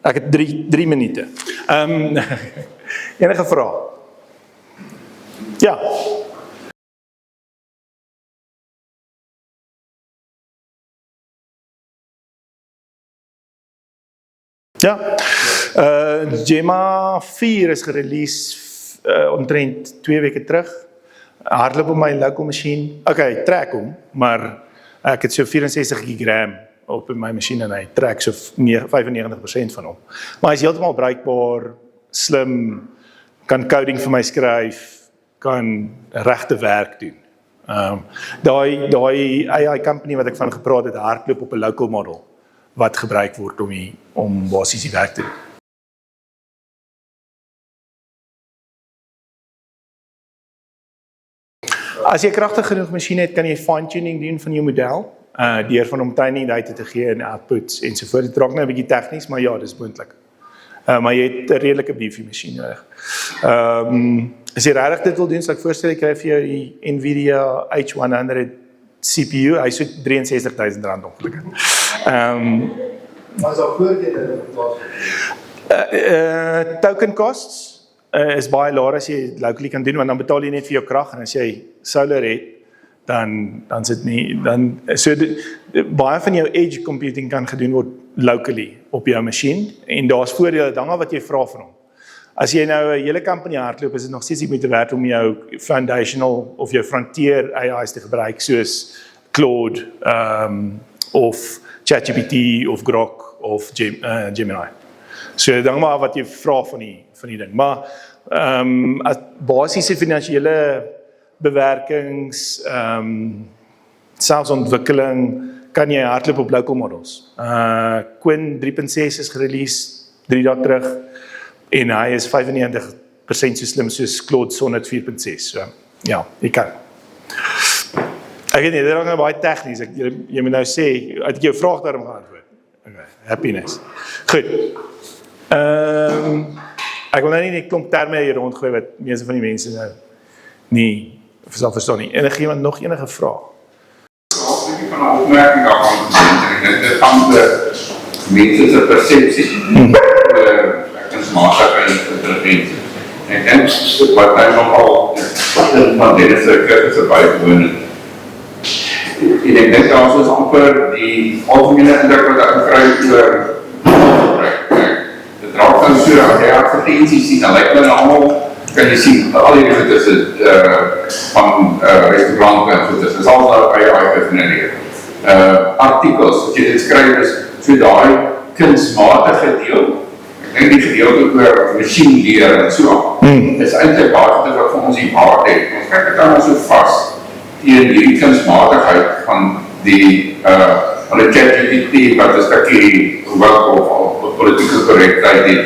Ek het 3 minute. Enige vraag? Ja. Ja, Gemma 4 is gerelease omtrent 2 weke terug. Hardloop op my local machine. Okay, trek hom, maar ek het so 64 gigram op my masjien en hy trek so 95% van hom. Maar hy is heeltemal bruikbaar, slim, kan coding vir my skryf, kan regte werk doen. Daai AI company wat ek van gepraat het, hardloop op 'n local model wat gebruik word om basies die werk te doen. As jy 'n kragtig genoeg masjien het, kan jy fine-tuning doen van jou model, deur van hom training data te gee en outputs ensovoort. Dit raak nou 'n bietjie tegnies, maar ja, dis moontlik. Maar jy het 'n redelike beefy masjien nodig. As jy regtig dit wil doen, sal ek voorstel jy kry vir jou die Nvidia H100 CPU, hy so R63,000 ongelukkig. Maar is daar voordele in Token costs is baie laer as jy locally kan doen, want dan betaal jy net vir jou krag, en as jy solar het, dan sit nie, baie van jou edge computing kan gedoen word locally op jou masjien, en daar's voordele, dan wat jy vra van hom. As jy nou 'n hele company hardloop, is dit nog steeds nie moeite werd om jou foundational of jou frontier AI's te gebruik, soos Claude, of ChatGPT, of Grok, of Gemini. So dan maar wat jy vra van die ding. Maar as basiese finansiële bewerkings, selfs ontwikkeling, kan jy hardloop op local models. Quinn 3.6 is gerelease 3 dae terug, en hy is 95% so slim soos Claude Sonnet 4.6. So, ja, jy kan. Ek weet nie, dit raak nou baie tegnies. Jy moet nou sê, het ek jou vraag daarom geantwoord? Okay, happiness. Goed. Ek wil nou nie die klomp terme hier rondgooi wat meeste van die mense nou nie sal verstaan nie. Iemand nog enige vraag? Ek het van 'n opmerking daarvan gesien. Dit gaan oor mense se persepsie. Kunsmatige intelligensie. Ek dink wat hy nogal van deze kritische bygewoon. Ek dink daar is amper die algemene indruk wat ek kry oor dit raak dan so dat jy advertensies sien, dan lyk hulle almal, kan jy sien, al die goedes van restaurante en goedes, is al daar AI gegenereer. Artikels, wat jy dit skryf is, so daai kunsmatige deel, ek dink die gedeelte oor machine leer en so, is eintlik baie wat van ons die waarde het. Ons kyk dit dan so vas teen die kunsmatigheid van die ChatGPT wat 'n stukkie of politieke korrektheid het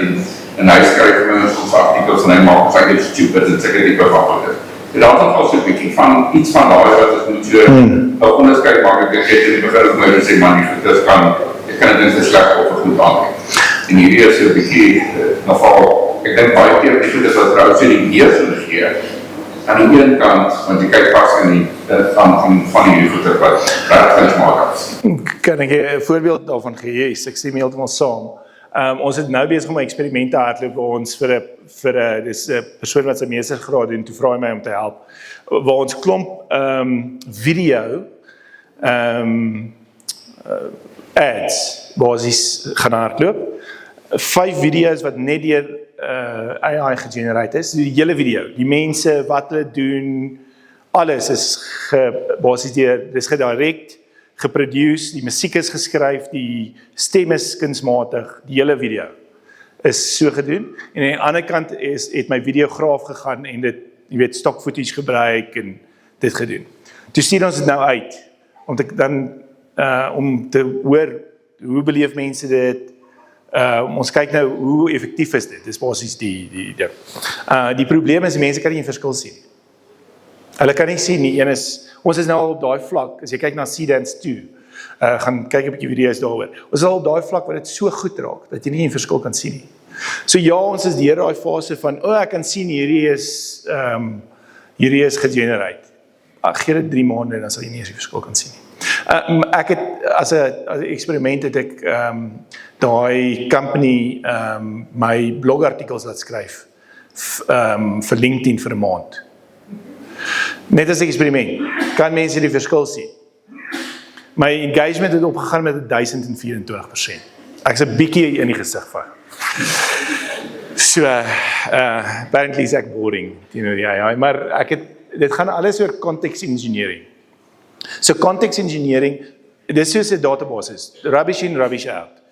en hy skryf ons artikels en hy maak ons eintlik stupid en seker tipe van goede. Dit is al so 'n bietjie van iets van daai wat ons moet so 'n onderskeid maak. Ek dink in die begin ook my sê man, dit kan dit nie sleg of goed aan. En hierdie is so 'n bietjie nogal, ek dink baie keer die goedes wat rou sê die meer so gee aan die een kant, want jy kyk pas in die van die goede wat regtig maak. Kan ek 'n voorbeeld daarvan gee? Ek stem heeltemal saam. Ons het nou besig om eksperimente hardloop waar ons vir dis 'n persoon wat sy meestergraad doen, toe vra hy my om te help, waar ons klomp video ads basies gaan hardloop. 5 video's wat net deur AI gegenerate is, die hele video, die mense, wat hulle doen, alles is basies dis gedirect, geproduce, die musiek is geskryf, die stem is kunsmatig, die hele video is so gedoen. En aan die ander kant het my videograaf gegaan en dit, jy weet, stock footage gebruik en dit gedoen. Toe stuur ons dit nou uit, om te hoor, hoe beleef mense dit, ons kyk nou, hoe effektief is dit, dis basies die probleem is, mense kan nie 'n verskil sien. Hulle kan nie sien nie, ons is nou al op daai vlak, as jy kyk na Seedance 2, gaan kyk 'n bietjie video's daaroor, ons is al op daai vlak wat dit so goed raak, dat jy nie 'n verskil kan sien nie. So ja, ons is deur daai fase van, ek kan sien, hierdie is gegenerate. Gee dit 3 maande, dan sal jy nie eens die verskil kan sien nie. Ek het as 'n eksperiment het ek daai company my blogartikels laat skryf vir LinkedIn vir 'n maand. Net as 'n eksperiment. Kan mense die verskil sien? My engagement het opgegaan met 1024%. Ek's 'n bietjie in die gesig van. So, apparently is ek boring teenoor die AI, maar dit gaan alles oor context engineering. So context engineering, dis soos 'n database, rubbish in, rubbish out.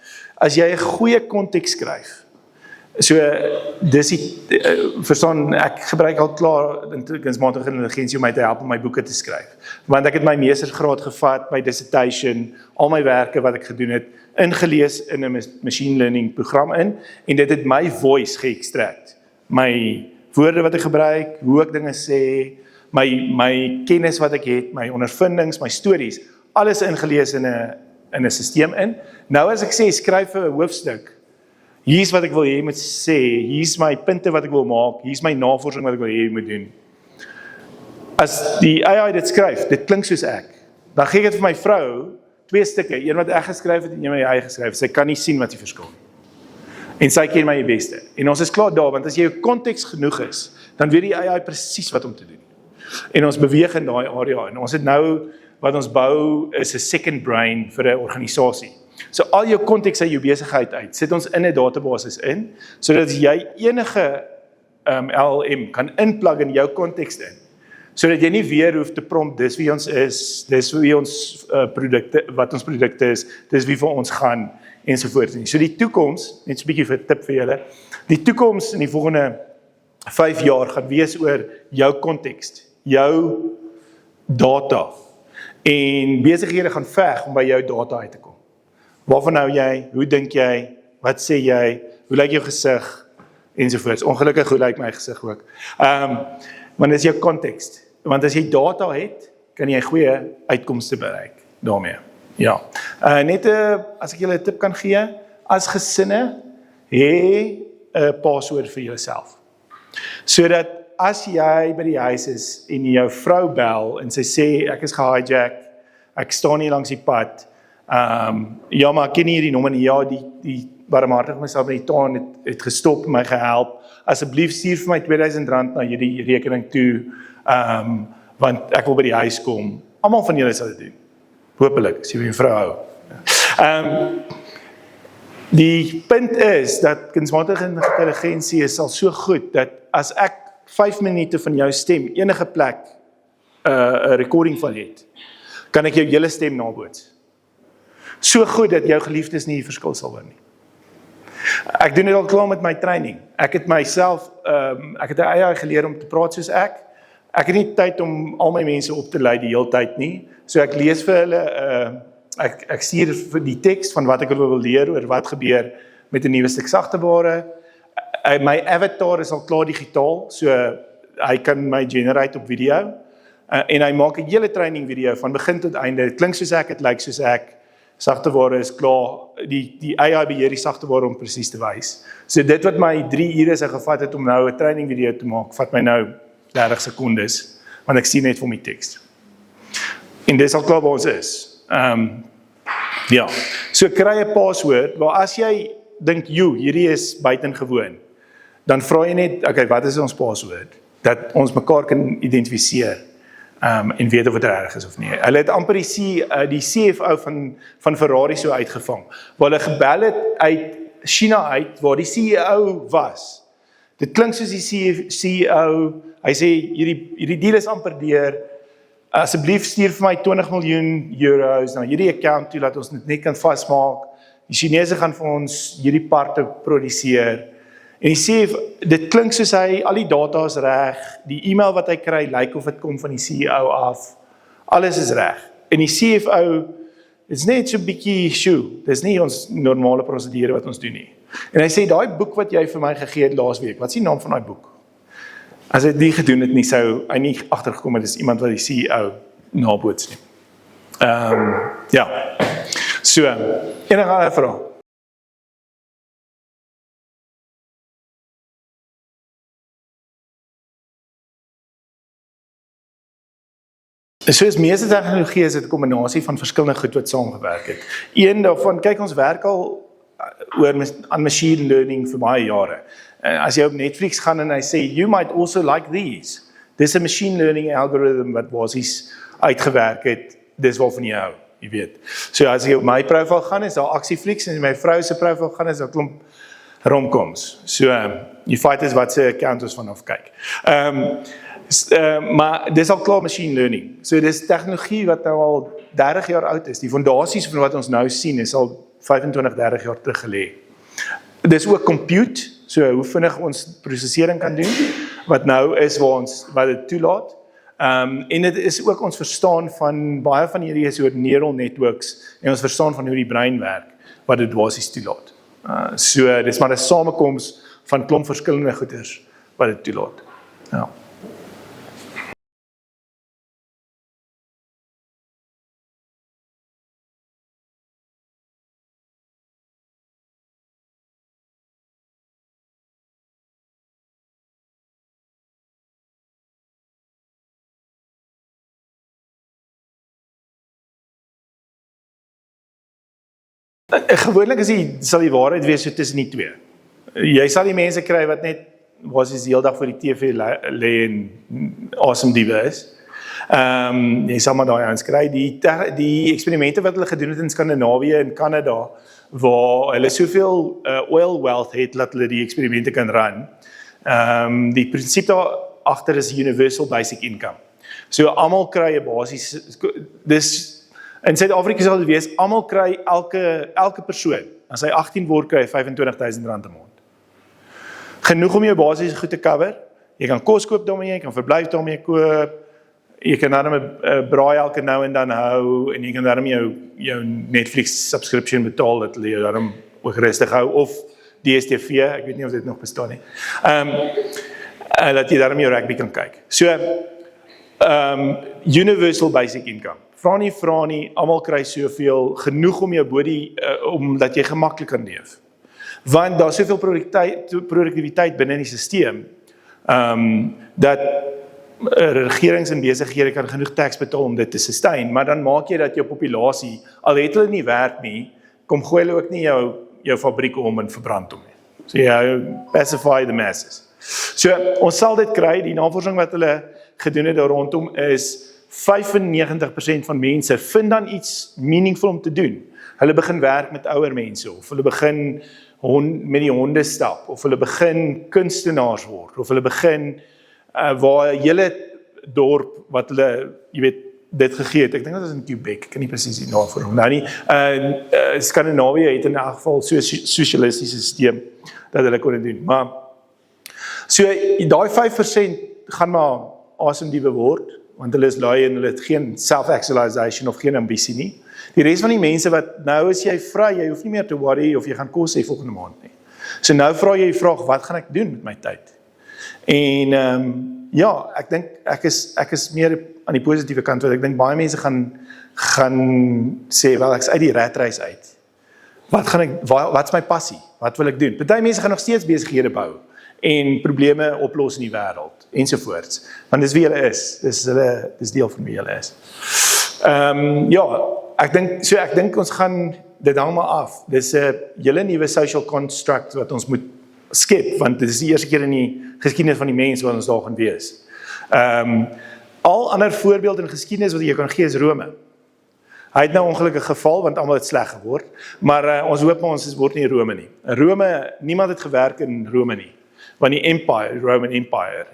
As jy 'n goeie konteks skryf, so dis verstaan, ek gebruik al klaar kunsmatige intelligensie om my te help om my boeke te skryf. Want ek het my meestersgraad gevat, my dissertation, al my werke wat ek gedoen het, ingelees in 'n machine learning program en dit het my voice ge-extract. My woorde wat ek gebruik, hoe ek dinge sê, my kennis wat ek het, my ondervindings, my stories, alles ingelees in 'n stelsel in. Nou as ek sê skryf 'n hoofstuk, hier's wat ek wil hê jy moet sê, hier's my punte wat ek wil maak, hier's my navorsing wat ek wil hê jy moet doen. As die AI dit skryf, dit klink soos ek, dan gee ek dit vir my vrou, 2 stukke, een wat ek geskryf het en een wat hy geskryf het, sy kan nie sien wat die verskil nie. En sy ken my die beste. En ons is klaar daar, want as jy jou konteks genoeg is, dan weet die AI presies wat om te doen. En ons beweeg in daai area, en ons het nou, wat ons bou, is 'n second brain vir 'n organisasie. So al jou konteks uit jou besigheid uit, sit ons in 'n database in, sodat jy enige LLM kan inplug in jou konteks in, sodat jy nie weer hoef te prompt, dis wie ons is, dis wie ons produkte, wat ons produkte is, dis wie vir ons gaan, ensovoorts. So die toekoms, net so 'n bietjie vir 'n tip vir julle, die toekoms in die volgende 5 jaar gaan wees oor jou konteks, jou data, en besighede gaan veg om by jou data uit te kom. Waarvan hou jy, hoe dink jy, wat sê jy, hoe lyk jou gesig, ensovoorts. Ongelukkig hoe lyk my gesig ook. Want dis jou konteks. Want as jy data het, kan jy goeie uitkomste bereik daarmee. Ja. Net as ek julle 'n tip kan gee, as gesinne, hê 'n paswoord vir jouself. Sodat as jy by die huis is en jou vrou bel en sy sê ek is gehijack, ek staan hier langs die pad, ja maar ek ken nie hierdie nommer nie, ja die barmhartig myself met die taan het gestop, my gehelp, asseblief stuur vir my R2000 na hierdie rekening toe, want ek wil by die huis kom. Almal van julle sal dit doen. Hoopelik, as jy my vrou hou. Die punt is dat kunsmatige intelligensie is al so goed dat as ek 5 minute van jou stem enige plek 'n recording van het, kan ek jou hele stem naboots. So goed dat jou geliefdes nie die verskil sal hoor nie. Ek doen dit al klaar met my training. Ek het myself, ek het 'n AI geleer om te praat soos ek. Ek het nie tyd om al my mense op te lei die hele tyd nie. So ek lees vir hulle, ek stuur vir die teks van wat ek hulle wil leer oor wat gebeur met 'n nuwe stuk sagteware. My avatar is al klaar digitaal, so hy kan my generate op video. En hy maak 'n hele training video van begin tot einde. Dit klink soos ek, dit lyk soos ek. Sagteware is klaar. Die AI beheer die sagteware om presies te wys. So dit wat my 3 ure se gevat het om nou 'n training video te maak, vat my nou 30 sekondes, want ek sien net vir my teks. En dis al klaar waar ons is. Ja, so kry 'n paswoord, waar as jy dink, hierdie is buitengewoon, dan vra jy net, okay, wat is ons paswoord? Dat ons mekaar kan identifiseer, en weet of dit reg is of nie. Hulle het amper die CFO van Ferrari so uitgevang, waar hulle gebel het uit China uit, waar die CEO was. Dit klink soos die CEO, hy sê, hierdie deal is amper deur, asseblief stuur vir my 20 miljoen euros na hierdie account toe, dat ons dit net kan vasmaak. Die Chinese gaan vir ons hierdie parte produseer. En hy sê, dit klink soos hy, al die data is reg, die e-mail wat hy kry, lyk of dit kom van die CEO af, alles is reg. En die CFO, is net so 'n bietjie, dis nie ons normale prosedure wat ons doen nie. En hy sê, daai boek wat jy vir my gegee het laasweek, wat is die naam van daai boek? As hy dit nie gedoen het nie, sou hy nie agtergekom het, dis iemand wat die CEO naboots nie. Ja, so, enige ander vraag? Soos meeste tegnologie is dit 'n kombinasie van verskillende goed wat saamgewerk het. Een daarvan, kyk ons werk al aan machine learning vir baie jare. As jy op Netflix gaan en hy sê, you might also like these. Dis 'n machine learning algorithm wat basies uitgewerk het, dis waarvan jy hou, jy weet. So as jy op my profiel gaan, is daar aksieflieks, en as my vrou se profiel gaan, is daar klomp romcoms. So, die feit is wat se account ons vanaf kyk. Maar dis al klaar machine learning. So dis tegnologie wat nou al 30 jaar oud is. Die fondasies van wat ons nou sien is al 25, 30 jaar terug gelê. Dis ook compute, so hoe vinnig ons prosesering kan doen, wat nou is wat dit toelaat. En dit is ook ons verstaan van, baie van hierdie is oor neural networks, en ons verstaan van hoe die brein werk, wat dit basies toelaat. So dis maar 'n samekoms van klomp verskillende goeders, wat dit toelaat. Ja. Gewoonlik sal die waarheid wees so tussen die twee. Jy sal die mense kry wat net basies die hele dag voor die TV lê en asemdiewe is. Jy sal maar daai ouens kry. Die eksperimente wat hulle gedoen het in Skandinawië en Kanada, waar hulle soveel oil wealth het dat hulle die eksperimente kan run. Die prinsip daar agter is universal basic income. So almal kry 'n basies, dis in Suid-Afrika sal dit wees, almal kry elke persoon, as hy 18 word, kry R25,000 'n maand. Genoeg om jou basiese goed te cover. Jy kan kos koop daarmee, jy kan verblyf daarmee koop, jy kan daarom 'n braai elke nou en dan hou, en jy kan daarom jou Netflix subscription betaal, dat hulle jou daarom ook rustig hou, of DStv, ek weet nie of dit nog bestaan nie. Dat jy daarom jou rugby kan kyk. So, universal basic income. Vra nie, almal kry soveel, genoeg om jou body, omdat jy gemaklik kan leef. Want daar is soveel produktiwiteit binne in die stelsel, dat regerings en besighede kan genoeg tax betaal om dit te sustain, maar dan maak jy dat jou populasie, al het hulle nie werk nie, kom gooi hulle ook nie jou fabrieke om en verbrand om nie. So jy pacify the masses. So ons sal dit kry, die navorsing wat hulle gedoen het daar rondom is, 95% van mense vind dan iets meaningful om te doen. Hulle begin werk met ouer mense, of hulle begin met die honde stap, of hulle begin kunstenaars word, of hulle begin waar 'n hele dorp wat hulle, jy weet, dit gegee het. Ek dink dat is in Quebec, ek kan nie presies die naam vir nou nie. Skandinawië het in 'n geval so 'n sosialistiese stelsel dat hulle kon dit doen. Maar so daai 5% gaan maar asemdiewe word, want hulle is lui en hulle het geen self-actualization of geen ambisie nie. Die res van die mense wat, nou is jy vry, jy hoef nie meer te worry of jy gaan kos hê volgende maand nie. So nou vra jy die vraag, wat gaan ek doen met my tyd? En ja, ek dink, ek is meer aan die positiewe kant, want ek dink baie mense gaan sê, wel ek is uit die ratreis uit. Wat's my passie? Wat wil ek doen? Party mense gaan nog steeds besighede bou en probleme oplos in die wêreld, ensovoorts. Want dis wie hulle is, dis deel van wie hulle is. Ja, ek dink ons gaan dit hang maar af. Dis 'n hele nuwe social construct wat ons moet skep, want dit is die eerste keer in die geskiedenis van die mens wat ons daar gaan wees. Al ander voorbeelde in geskiedenis wat jy kan gee is Rome. Hy het nou ongelukkig geval, want almal het sleg geword, maar ons hoop maar ons word nie Rome nie. Rome, niemand het gewerk in Rome nie, want die Roman Empire,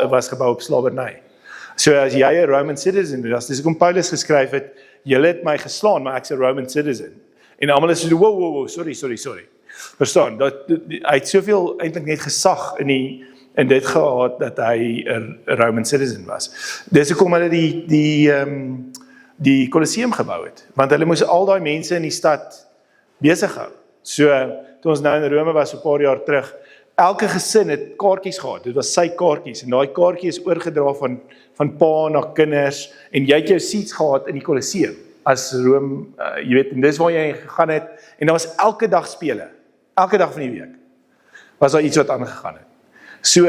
was gebou op slawerny. So as jy 'n Roman citizen is, dis hoekom Paulus geskryf het, julle het my geslaan, maar ek's 'n Roman citizen. En almal is so, wow, sorry. Verstaan, hy het soveel eintlik net gesag in dit gehad, dat hy 'n Roman citizen was. Dis hoekom hulle die Colosseum gebou het, want hulle moes al daai mense in die stad besig hou. So, toe ons nou in Rome was, 'n paar jaar terug, elke gesin het kaartjies gehad, dit was sy kaartjies, en daai kaartjie is oorgedra van pa na kinders, en jy het jou seats gehad in die Colosseum, as Rome, jy weet, en dis waar jy gegaan het, en daar was elke dag spele, elke dag van die week, was daar iets wat aangegaan het. So,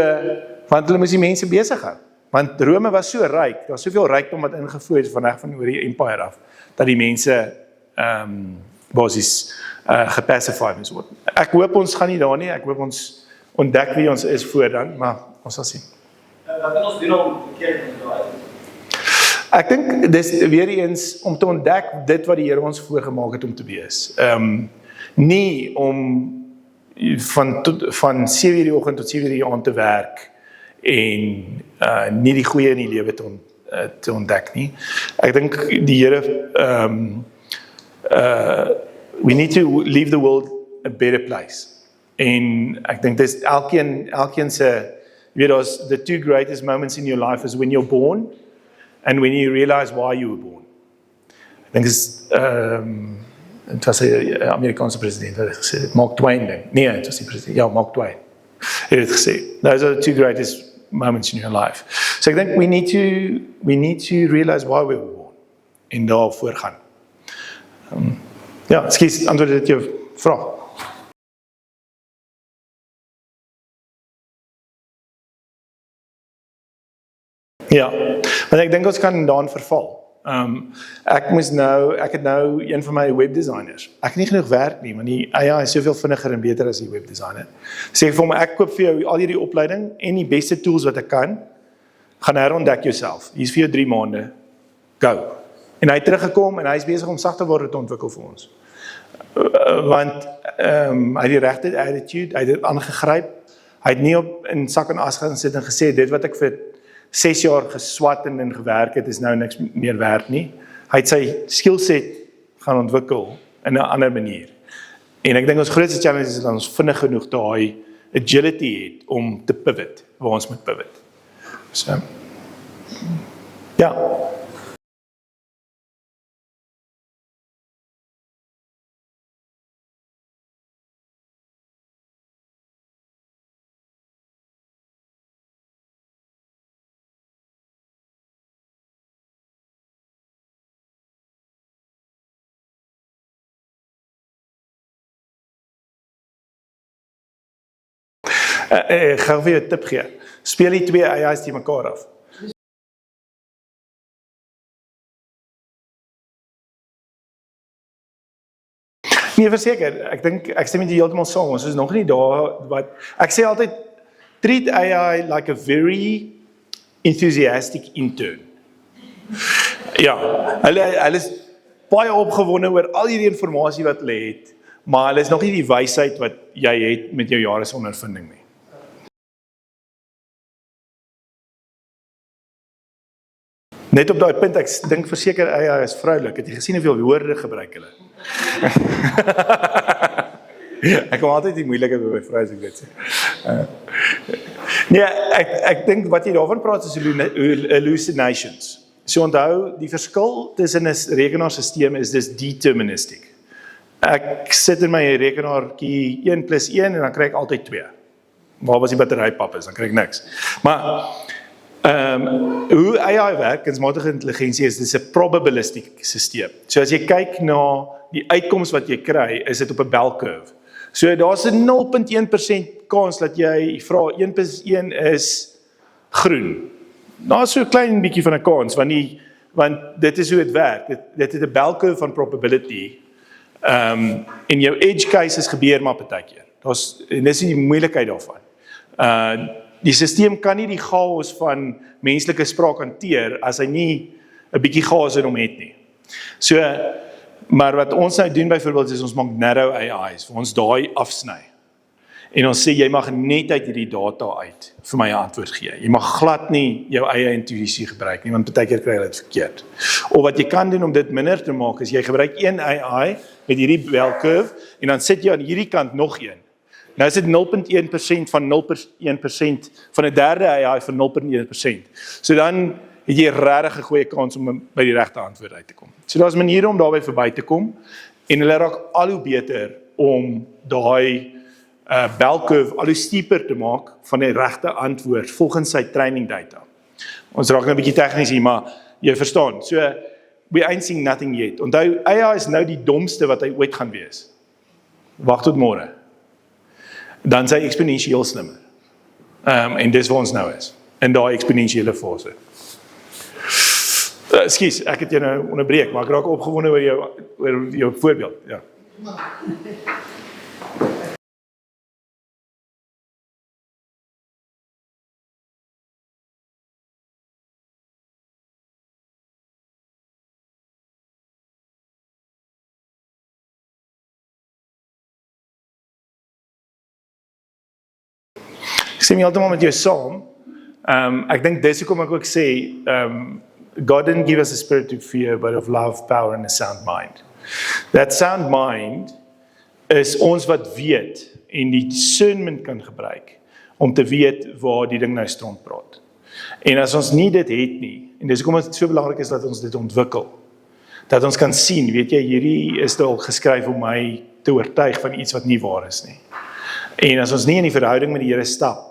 want hulle moes die mense besig hou. Want Rome was so ryk, daar was soveel rykdom wat ingevoer is van oor die empire af, dat die mense basies gepacify moes word. Ek hoop ons gaan nie daar nie, ek hoop ons ontdek wie ons is voor dan, maar ons sal sien. Wat kan ons doen om verkeerd te draai? Ek dink dis weer eens om te ontdek dit wat die Here ons voorgemaak het om te wees. Nie om van 7:00 die oggend tot 7:00 die aand te werk en nie die goeie in die lewe te ontdek nie. Ek dink die Here we need to leave the world a better place. En ek dink dis elkeen se, jy weet, daar's the two greatest moments in your life is when you're born and when you realize why you were born. Ek dink is het was 'n Amerikaanse president wat het gesê dit, Mark Twain ding. Nee, het was die president, ja, Mark Twain. Het het gesê. Those are the two greatest moments in your life. So ek dink we need to realize why we were born en daarvoor gaan. Ja, ekskuus, antwoord dit jou vraag. Ja, want ek dink ons kan daarin verval. Ek het nou een van my webdesigners. Ek het nie genoeg werk nie, want die AI is soveel vinniger en beter as die webdesigner. Sê ek vir hom, ek koop vir jou al hierdie opleiding en die beste tools wat ek kan, gaan herontdek jouself. Hier is vir jou 3 maande. Go. En hy het teruggekom en hy is besig om sagteware te ontwikkel vir ons. Want hy het die regte attitude, hy het dit aangegryp. Hy het nie in sak en as gaan sit en gesê dit wat ek vir 6 jaar geswat en gewerk het, is nou niks meer werd nie. Hy het sy skillset gaan ontwikkel in 'n ander manier. En ek dink ons grootste challenge is dat ons vinnig genoeg daai agility het om te pivot, waar ons moet pivot. So, ja. Ek gaan vir jou 'n tip gee. Speel die 2 AI's die mekaar af. Nee, verseker, ek stem met jy heeltemal saam, ons is nog nie daar wat, ek sê altyd, treat AI like a very enthusiastic intern. Ja, hulle is baie opgewonde oor al hierdie informasie wat hulle het, maar hulle is nog nie die wysheid wat jy het met jou jare se ondervinding nie. Net op daai punt, ek dink verseker AI is vroulik. Het jy gesien hoeveel woorde gebruik hulle? Ek kom altyd die moeilike by my vrou as ek dit sê. Nee, ek dink wat jy daarvan praat is hallucinations. So onthou, die verskil tussen 'n rekenaarstelsel is dis deterministic. Ek sit in my rekenaartjie 1 + 1 en dan kry ek altyd 2. Waar was die batterypap is, dan kry ek niks. Maar hoe AI werk, kunsmatige intelligensie is dis 'n probabilistic stelsel. So as jy kyk na die uitkoms wat jy kry, is dit op 'n bell curve. So daar's 'n 0.1% kans dat jy vra 1 + 1 is groen. Daar's so 'n klein bietjie van 'n kans want dit is hoe dit werk. Dit het 'n bell curve van probability. En jou edge cases gebeur maar partykeer. En dis die moeilikheid daarvan. Die stelsel kan nie die chaos van menslike spraak hanteer as hy nie 'n bietjie chaos in hom het nie. So, maar wat ons nou doen byvoorbeeld is ons maak narrow AI's, vir ons daai afsny. En ons sê jy mag net uit hierdie data uit vir my 'n antwoord gee. Jy mag glad nie jou eie intuïsie gebruik nie, want partykeer kry jy dit verkeerd. Of wat jy kan doen om dit minder te maak is jy gebruik een AI met hierdie bell curve en dan sit jy aan hierdie kant nog een. Nou is dit 0.1% van 0.1% van 'n derde AI van 0.1%. So dan het jy regtig 'n goeie kans om by die regte antwoord uit te kom. So daar's maniere om daarby verby te kom en hulle raak al hoe beter om daai bell curve al hoe steeper te maak van die regte antwoord volgens sy training data. Ons raak nou 'n bietjie tegnies hier, maar jy verstaan. So we ain't seen nothing yet. Onthou, AI is nou die domste wat hy ooit gaan wees. Wag tot môre. Dan sy eksponensieel slimmer. En dis waar ons nou is. in daai eksponensiële fase. Ekskuus, ek het jou nou onderbreek, maar ek raak opgewonde oor jou voorbeeld, ja. Ek stem heeltemal met jou saam. Ek dink dis hoekom ek ook sê, God didn't give us a spirit of fear, but of love, power and a sound mind. That sound mind is ons wat weet en die discernment kan gebruik om te weet waar die ding nou strand praat. En as ons nie dit het nie, en dis hoekom dit so belangrik is dat ons dit ontwikkel, dat ons kan sien, weet jy, hierdie is dalk geskryf om my te oortuig van iets wat nie waar is nie. En as ons nie in die verhouding met die Here stap,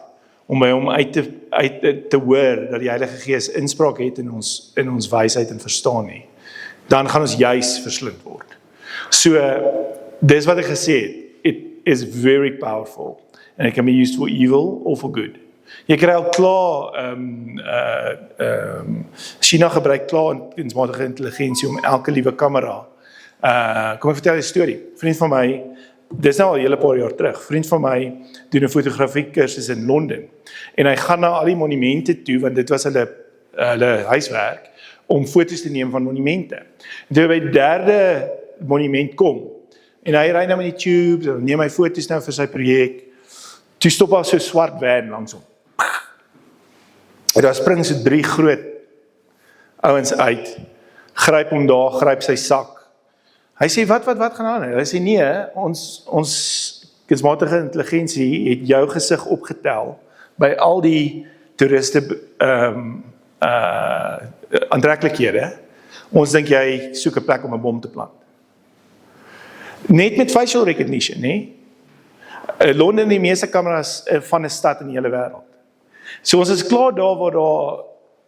om by hom uit te hoor dat die Heilige Gees inspraak het in ons wysheid en verstaan nie, dan gaan ons juis verslind word. So, dis wat ek gesê het, it is very powerful, and it can be used for evil or for good. Jy kry al klaar, China gebruik klaar kunsmatige intelligensie om elke liewe kamera, kom ek vertel 'n storie, vriend van my, dis nou al 'n hele paar jaar terug, vriend van my doen 'n fotografie kursus in Londen, en hy gaan na al die monumente toe, want dit was hulle huiswerk, om foto's te neem van monumente. En toe by die derde monument kom, en hy ry nou met die tubes, en neem hy foto's nou vir sy projek, toe stop daar so swart van langs hom. En daar spring so 3 groot ouens uit, gryp hom daar, gryp sy sak. Hy sê, wat gaan aan? Hy sê, nee, ons kunsmatige intelligensie het jou gesig opgetel by al die toeriste aantreklikhede. Ons dink jy soek 'n plek om 'n bom te plant. Net met facial recognition, nee? Londen die meeste kameras van 'n stad in die hele wêreld. So ons is klaar daar waar daar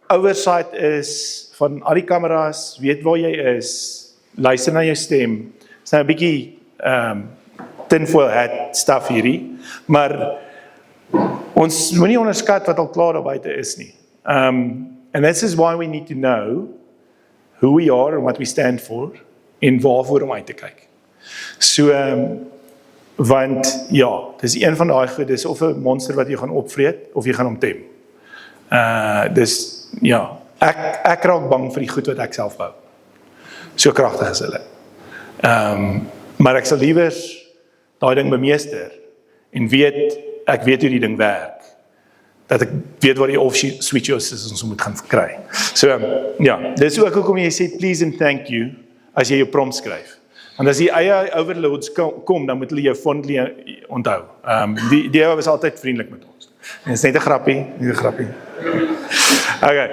oversight is van al die kameras, weet waar jy is, luister na jou stem. Dis nou 'n bietjie tinfoil hat stuff hierdie, maar ons moenie onderskat wat al klaar daar buite is nie. And this is why we need to know who we are and what we stand for, en waarvoor om uit te kyk. So, want ja, dis een van daai goed, dis of 'n monster wat jy gaan opvreet, of jy gaan hom tem. Dis, ja, ek raak bang vir die goed wat ek self bou. So kragtig is hulle. Maar ek sal liewer daai ding bemeester, en ek weet hoe die ding werk, dat ek weet waar die off switch is ons moet gaan kry. So, ja, dis ook hoekom jy sê please and thank you, as jy jou prompt skryf. Want as die eie overloads kom, dan moet hulle jou fondly onthou. Die was altyd vriendelik met ons. En is net 'n grappie, Okay.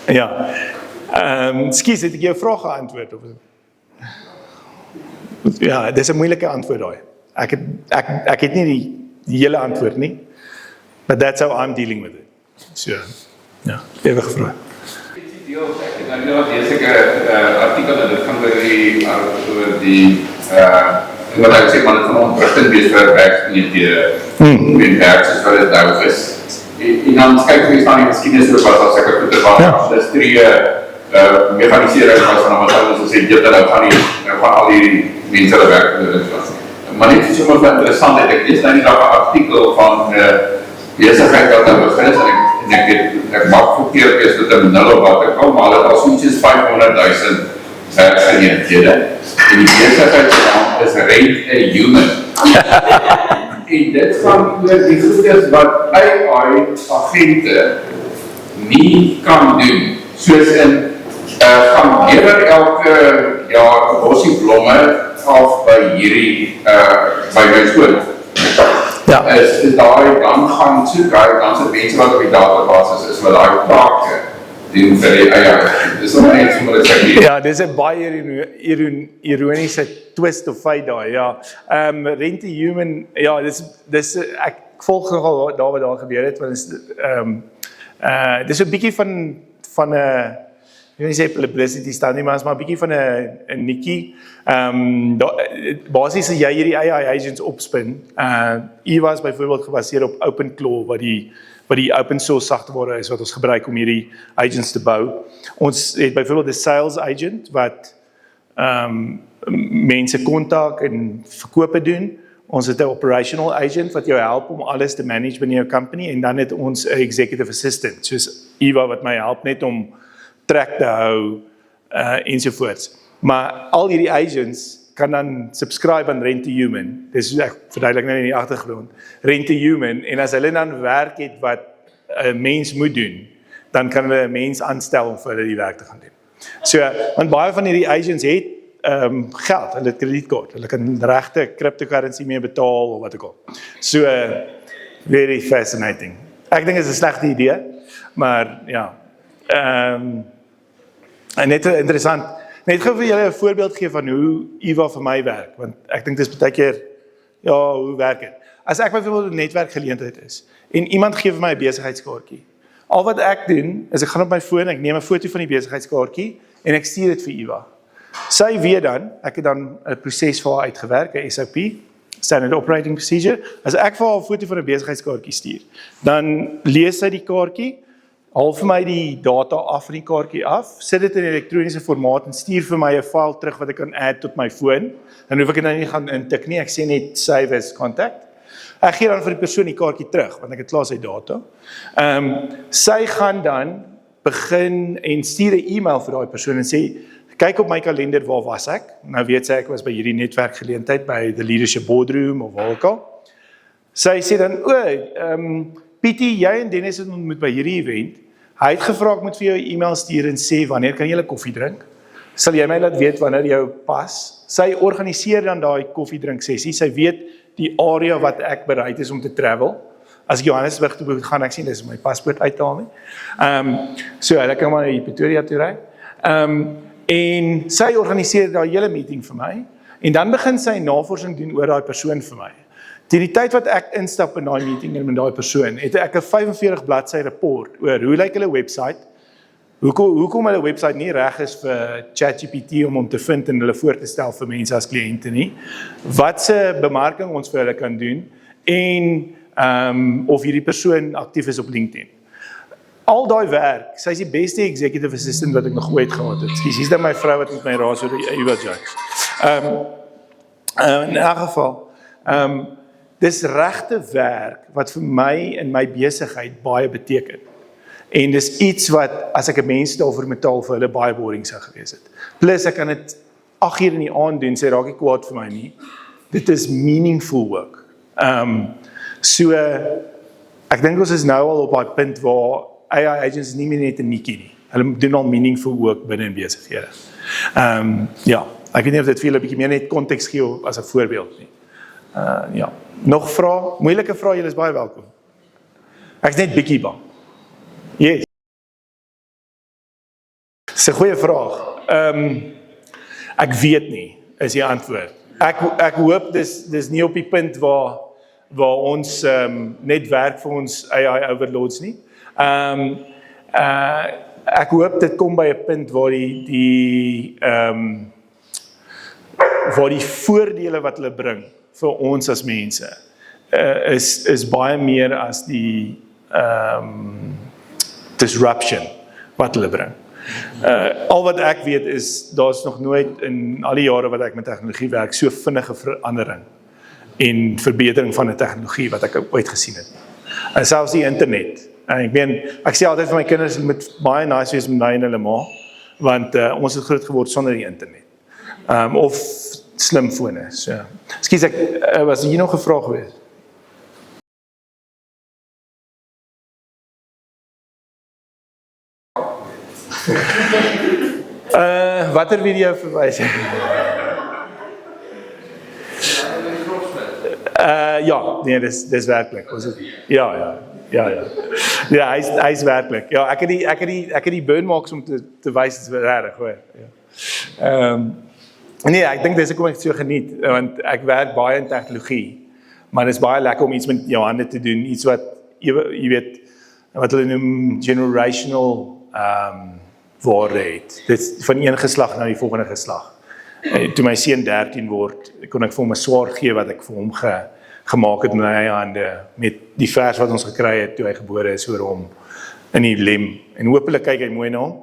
Ja. Skus, het ek jou vraag geantwoord? Ja, dis 'n moeilike antwoord daai. Ek het nie die hele antwoord nie. But that's how I'm dealing with it. So, ja, even gevraagd. Ik heb nou deze artikel dat het van die wat ik zeg, maar het van ontrustend is voor werksgeleenthede met werkers wat het nou is. En dan kyk jy na die geskiedenis oor wat as ek op die industrie mechanisering was van wat ons sê dit nou gaan al die mense wat werk was. Maar net so wat interessant het, ek lees nou die dag 'n artikel van besigheid wat nou begin is en ek maak verkeerd is dit 'n nul of wat ek al, maar hulle het al soos 500,000 werksgeleenthede en die besigheid se naam is Rent a Human. En dit gaan oor die goedes wat AI-agente nie kan doen, soos in gaan lewer elke jaar 'n bossie blomme af by hierdie by my skool. Ja. Is daai dan gaan soek hy dan se mense wat op die database is wat daai take doen vir die AI. Dis nog net so wat ek sê. Ja, dis 'n baie ironiese twist of feit daai. Ja. Rent a Human, ja, dis ek volg nogal daar wat daar gebeur het, want dis 'n bietjie van 'n Ek wil nie sê publicity staan nie, maar is maar 'n bietjie van 'n nikkie. Basies as jy hierdie AI agents opspin, Eva is byvoorbeeld gebaseer op OpenClaw wat die open source sagteware is wat ons gebruik om hierdie agents te bou. Ons het byvoorbeeld 'n sales agent wat mense kontak en verkope doen. Ons het 'n operational agent wat jou help om alles te manage binne jou company en dan het ons 'n executive assistant soos Eva wat my help net om trek te hou ensovoorts. Maar al hierdie agents kan dan subscribe aan Rent to Human. Dis ek verduidelik nou in die agtergrond. Rent to Human en as hulle dan werk het wat 'n mens moet doen, dan kan hulle 'n mens aanstel om vir hulle die werk te gaan doen. So, want baie van hierdie agents het geld, hulle het kredietkaart, hulle kan regte cryptocurrency mee betaal of wat ook al. So, very fascinating. Ek dink dit is 'n slegte idee, maar ja. En net interessant, net gou vir julle 'n voorbeeld gee van hoe Eva vir my werk, want ek dink dis baie keer, ja, hoe werk dit? As ek byvoorbeeld 'n netwerkgeleentheid is, en iemand gee vir my 'n besigheidskaartjie, al wat ek doen, is ek gaan op my foon, ek neem 'n foto van die besigheidskaartjie, en ek stuur dit vir Eva. Sy weet dan, ek het dan 'n proses vir haar uitgewerk, 'n SOP, Standard Operating Procedure. As ek vir haar 'n foto van 'n besigheidskaartjie stuur, dan lees sy die kaartjie, haal vir my die data af van die kaartjie af, sit dit in 'n elektroniese formaat en stuur vir my 'n file terug wat ek kan add tot my foon. Dan hoef ek dit nou nie gaan intik nie, ek sê net save as contact. Ek gee dan vir die persoon die kaartjie terug, want ek het klaar sy data. Sy gaan dan begin en stuur 'n e-mail vir daai persoon en sê, kyk op my kalender, waar was ek? Nou weet sy, ek was by hierdie netwerkgeleentheid, by the Leadership Boardroom, of waar ook al. Sy sê dan, Pietie, jy en Dennis het ontmoet by hierdie event. Hy het gevra ek moet vir jou 'n e-mail stuur en sê, wanneer kan julle koffie drink? Sal jy my laat weet wanneer jou pas? Sy organiseer dan daai koffiedrink sessie, sy weet die area wat ek bereid is om te travel. As ek Johannesburg toe moet gaan, ek sien dis my paspoort uithaal nie. So, hulle kan maar na Pretoria toe ry. En sy organiseer daai hele meeting vir my, en dan begin sy navorsing doen oor daai persoon vir my. Teen die tyd wat ek instap in daai meeting en met daai persoon, het ek 'n 45 bladsy rapport oor hoe lyk hulle website, hoekom hulle website nie reg is vir ChatGPT om te vind en hulle voor te stel vir mense as kliënte nie, wat se bemarking ons vir hulle kan doen, en of hierdie persoon aktief is op LinkedIn. Al daai werk, sy is die beste executive assistant wat ek nog ooit gehad het. Skus, hier's dan my vrou wat met my raas oor die Eva jokes. In 'n geval, dis regte werk wat vir my in my besigheid baie beteken. En dis iets wat, as ek 'n mens daarvoor betaal, vir hulle baie boring sou gewees het. Plus ek kan dit 8 uur in die aand doen, sy raak nie kwaad vir my nie. Dit is meaningful work. So, ek dink ons is nou al op daai punt waar AI agents nie meer net 'n nikkie nie. Hulle doen al meaningful work binne in besighede. Ja, ek weet nie of dit vir julle 'n bietjie meer net konteks gee as 'n voorbeeld nie. Ja, nog vrae? Moeilike vrae, julle is baie welkom. Ek is net bietjie bang. Yes. Dis 'n goeie vraag. Ek weet nie, is die antwoord. Ek hoop dis nie op die punt waar ons net werk vir ons AI overlords nie. Ek hoop dit kom by 'n punt waar die voordele wat hulle bring vir ons as mense is baie meer as die disruption wat hulle bring. Al wat ek weet is, daar's nog nooit in al die jare wat ek met tegnologie werk, so vinnige verandering en verbetering van 'n tegnologie wat ek ooit gesien het. En selfs die internet. En ek sê altyd vir my kinders, hulle moet baie nice wees met my en hulle ma, want ons het groot geword sonder die internet. Of slimfone. So. Ekskuus, was hier nog 'n vraag geweest? Watter video verwys jy? Ja, nee, dis werklik. Ja. Ja, hy's werklik. Ja, ek het die burn marks om te wys, dit is regtig, hoor. Ja. Nee, ek dink dis hoekom ek so geniet, want ek werk baie in tegnologie, maar dit is baie lekker om iets met jou hande te doen, iets wat jy weet wat hulle noem generational waarde het. Dit is van een geslag na die volgende geslag. Toe my seun 13 word, kon ek vir hom 'n swaard gee wat ek vir hom gemaak het met my eie hande, met die vers wat ons gekry het toe hy gebore is oor hom in die lem. En hopelik kyk hy mooi na hom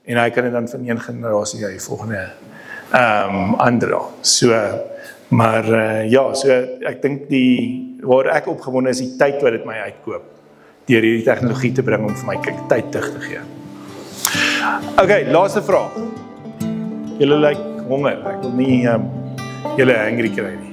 en hy kan dit dan van een generasie na die volgende aandra. So, maar ja, so ek dink waar ek opgewonde is die tyd wat dit my uitkoop deur hierdie tegnologie te bring om vir my tyd terug te gee. Okay, laaste vraag. Julle lyk honger. Ek wil nie julle hangry kry nie.